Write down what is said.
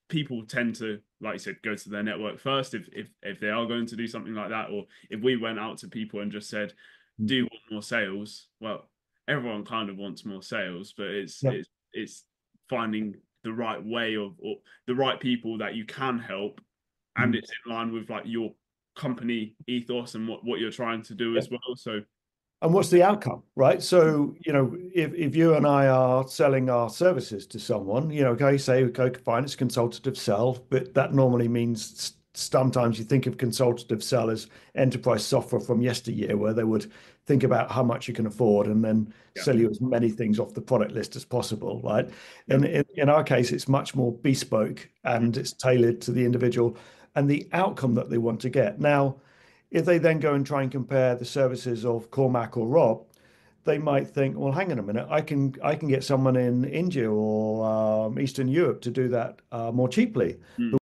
people tend to, like you said, go to their network first if they are going to do something like that. Or if we went out to people and just said, Mm. "Do you want more sales?" Well, everyone kind of wants more sales, but Yeah. it's finding the right way of, or the right people that you can help, and Mm. it's in line with like your company ethos and what you're trying to do Yeah. as well. So And what's the outcome, right? So, if you and I are selling our services to someone, okay, say, okay, fine, it's consultative sell, but that normally means sometimes you think of consultative sell as enterprise software from yesteryear, where they would think about how much you can afford and then yeah, sell you as many things off the product list as possible, right? yeah, And in our case, it's much more bespoke mm, and it's tailored to the individual and the outcome that they want to get. Now, if they then go and try and compare the services of Cormac or Rob, they might think, well, hang on a minute, I can get someone in India or Eastern Europe to do that more cheaply. mm.